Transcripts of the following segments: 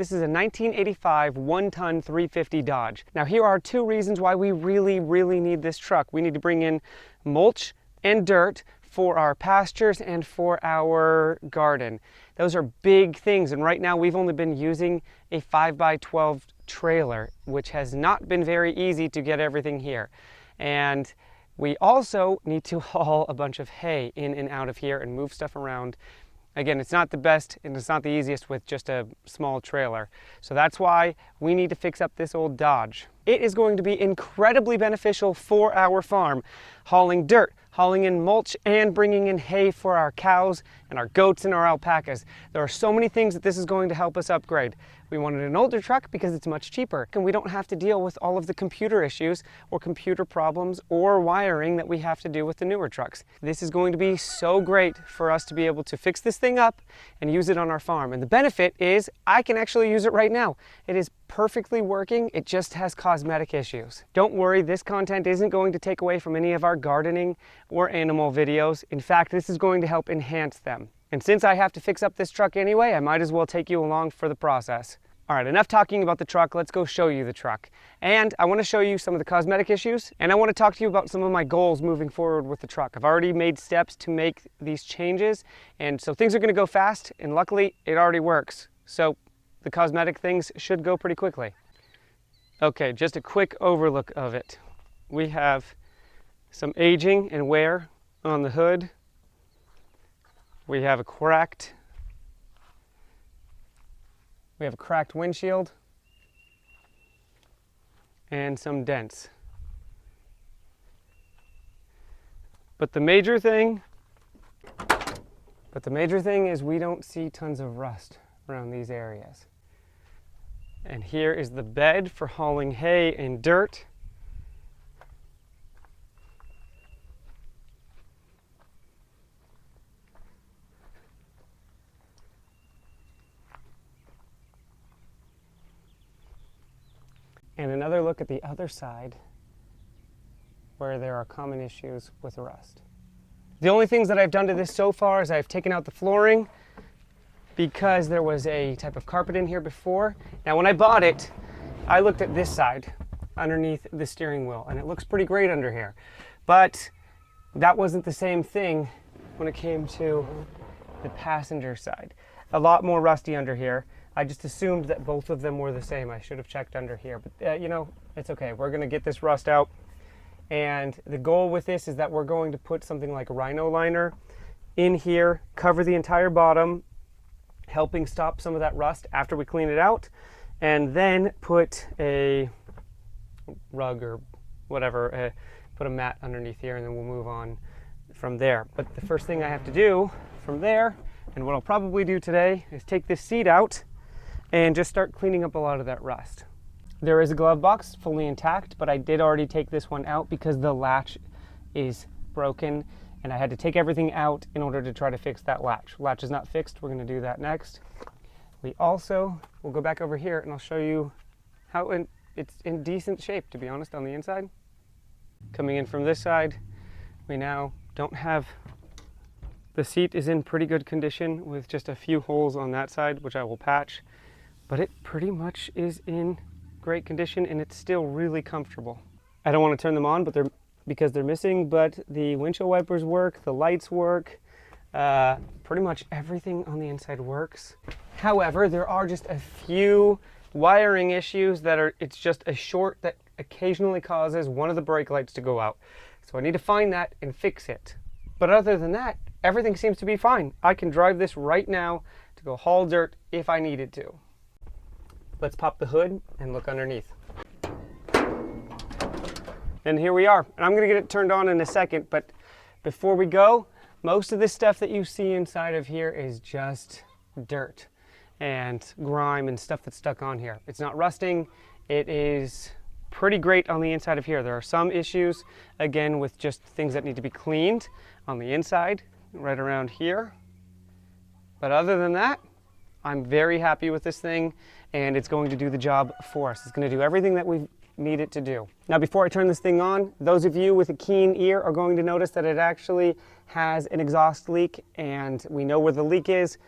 This is a 1985 one-ton 350 Dodge. Now here are two reasons why we really need this truck. We need to bring in mulch and dirt for our pastures and for our garden. Those are big things, and right now we've only been using a 5x12 trailer, which has not been very easy to get everything here. And we also need to haul a bunch of hay in and out of here and move stuff around. Again, it's not the best and it's not the easiest with just a small trailer. So that's why we need to fix up this old Dodge. It is going to be incredibly beneficial for our farm, hauling dirt, hauling in mulch, and bringing in hay for our cows and our goats and our alpacas. There are so many things that this is going to help us upgrade. We wanted an older truck because it's much cheaper, and we don't have to deal with all of the computer issues or computer problems or wiring that we have to do with the newer trucks. This is going to be so great for us to be able to fix this thing up and use it on our farm. And the benefit is I can actually use it right now. It is perfectly working, it just has cosmetic issues. Don't worry, this content isn't going to take away from any of our gardening or animal videos. In fact, this is going to help enhance them. And since I have to fix up this truck anyway, I might as well take you along for the process. All right, enough talking about the truck, let's go show you the truck. And I want to show you some of the cosmetic issues, and I want to talk to you about some of my goals moving forward with the truck. I've already made steps to make these changes, and so things are going to go fast, and luckily it already works. So the cosmetic things should go pretty quickly. Okay, just a quick overlook of it. We have some aging and wear on the hood. We have a cracked windshield and some dents. But the major thing is we don't see tons of rust around these areas. And here is the bed for hauling hay and dirt. And another look at the other side where there are common issues with rust. The only things that I've done to this so far is I've taken out the flooring because there was a type of carpet in here before. Now when I bought it, I looked at this side underneath the steering wheel and it looks pretty great under here. But that wasn't the same thing when it came to the passenger side. A lot more rusty under here. I just assumed that both of them were the same. I should have checked under here, but you know, it's okay. We're gonna get this rust out. And the goal with this is that we're going to put something like rhino liner in here, cover the entire bottom, helping stop some of that rust after we clean it out, and then put a rug or whatever, put a mat underneath here, and then we'll move on from there. But the first thing I have to do from there, and what I'll probably do today, is take this seat out and just start cleaning up a lot of that rust. There is a glove box fully intact, but I did already take this one out because the latch is broken and I had to take everything out in order to try to fix that latch. Latch is not fixed, we're gonna do that next. We also will go back over here and I'll show you how it's in decent shape, to be honest, on the inside. Coming in from this side, we now don't have, the seat is in pretty good condition with just a few holes on that side, which I will patch. But it pretty much is in great condition and it's still really comfortable. I don't want to turn them on because they're missing, but the windshield wipers work, the lights work, pretty much everything on the inside works. However, there are just a few wiring issues that it's just a short that occasionally causes one of the brake lights to go out. So I need to find that and fix it. But other than that, everything seems to be fine. I can drive this right now to go haul dirt if I needed to. Let's pop the hood and look underneath. And here we are. And I'm gonna get it turned on in a second, but before we go, most of this stuff that you see inside of here is just dirt and grime and stuff that's stuck on here. It's not rusting. It is pretty great on the inside of here. There are some issues, again, with just things that need to be cleaned on the inside, right around here. But other than that, I'm very happy with this thing, and it's going to do the job for us. It's going to do everything that we need it to do. Now, before I turn this thing on, those of you with a keen ear are going to notice that it actually has an exhaust leak, and we know where the leak is.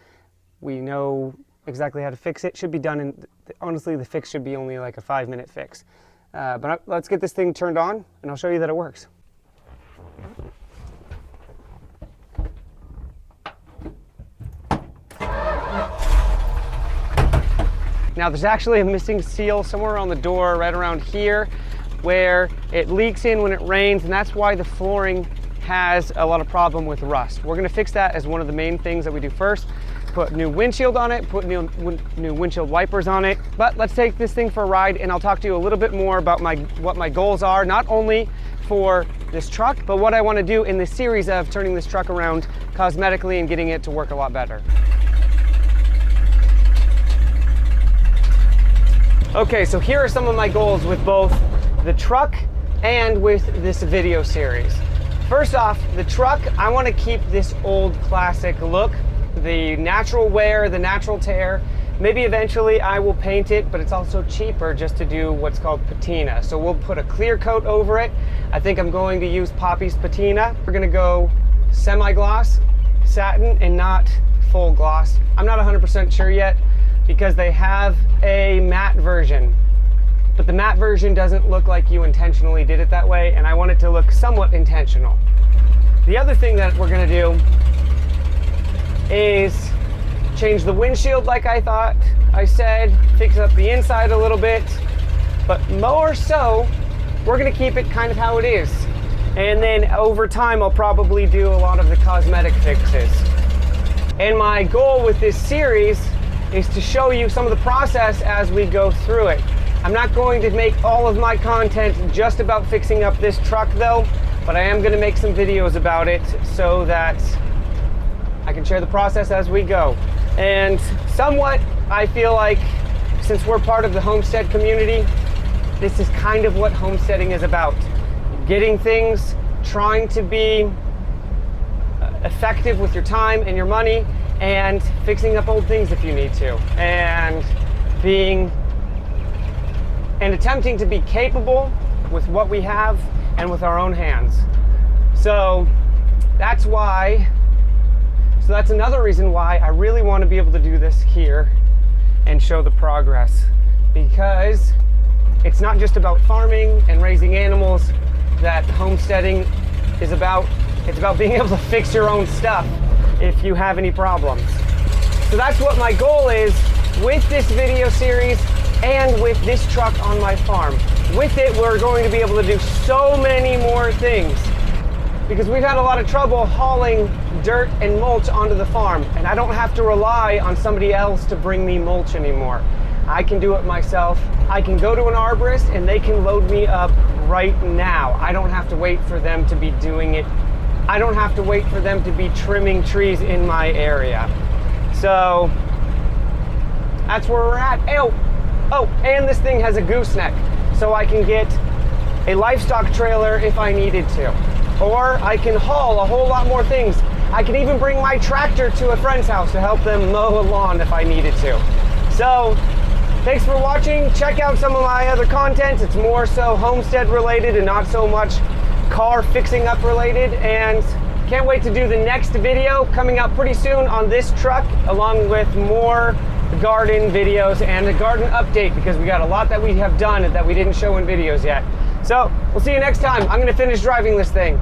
We know exactly how to fix it. Should be done in, honestly, the fix should be only like a 5-minute fix. But let's get this thing turned on and I'll show you that it works. Now there's actually a missing seal somewhere on the door right around here where it leaks in when it rains, and that's why the flooring has a lot of problem with rust. We're gonna fix that as one of the main things that we do first. Put new windshield on it, put new windshield wipers on it. But let's take this thing for a ride and I'll talk to you a little bit more about what my goals are, not only for this truck, but what I wanna do in this series of turning this truck around cosmetically and getting it to work a lot better. Okay, so here are some of my goals with both the truck and with this video series. First off, the truck, I want to keep this old classic look, the natural wear, the natural tear. Maybe eventually I will paint it, but it's also cheaper just to do what's called patina. So we'll put a clear coat over it. I think I'm going to use Poppy's patina. We're going to go semi-gloss, satin, and not full gloss. I'm not 100% sure yet, because they have a matte version, but the matte version doesn't look like you intentionally did it that way, and I want it to look somewhat intentional. The other thing that we're gonna do is change the windshield like I said, fix up the inside a little bit, but more so, we're gonna keep it kind of how it is. And then over time, I'll probably do a lot of the cosmetic fixes. And my goal with this series is to show you some of the process as we go through it. I'm not going to make all of my content just about fixing up this truck though, but I am going to make some videos about it so that I can share the process as we go. And somewhat, I feel like, since we're part of the homestead community, this is kind of what homesteading is about. Getting things, trying to be effective with your time and your money, and fixing up old things if you need to, and attempting to be capable with what we have and with our own hands. So that's another reason why I really want to be able to do this here and show the progress, because it's not just about farming and raising animals that homesteading is about. It's about being able to fix your own stuff if you have any problems. So that's what my goal is with this video series and with this truck on my farm. With it, we're going to be able to do so many more things, because we've had a lot of trouble hauling dirt and mulch onto the farm, and I don't have to rely on somebody else to bring me mulch anymore. I can do it myself. I can go to an arborist and they can load me up right now. I don't have to wait for them to be doing it. I don't have to wait for them to be trimming trees in my area. So that's where we're at. Oh, and this thing has a gooseneck, so I can get a livestock trailer if I needed to. Or I can haul a whole lot more things. I can even bring my tractor to a friend's house to help them mow a lawn if I needed to. So thanks for watching. Check out some of my other content. It's more so homestead related and not so much car fixing up related, and can't wait to do the next video coming out pretty soon on this truck, along with more garden videos and a garden update, because we got a lot that we have done that we didn't show in videos yet. So we'll see you next time. I'm going to finish driving this thing.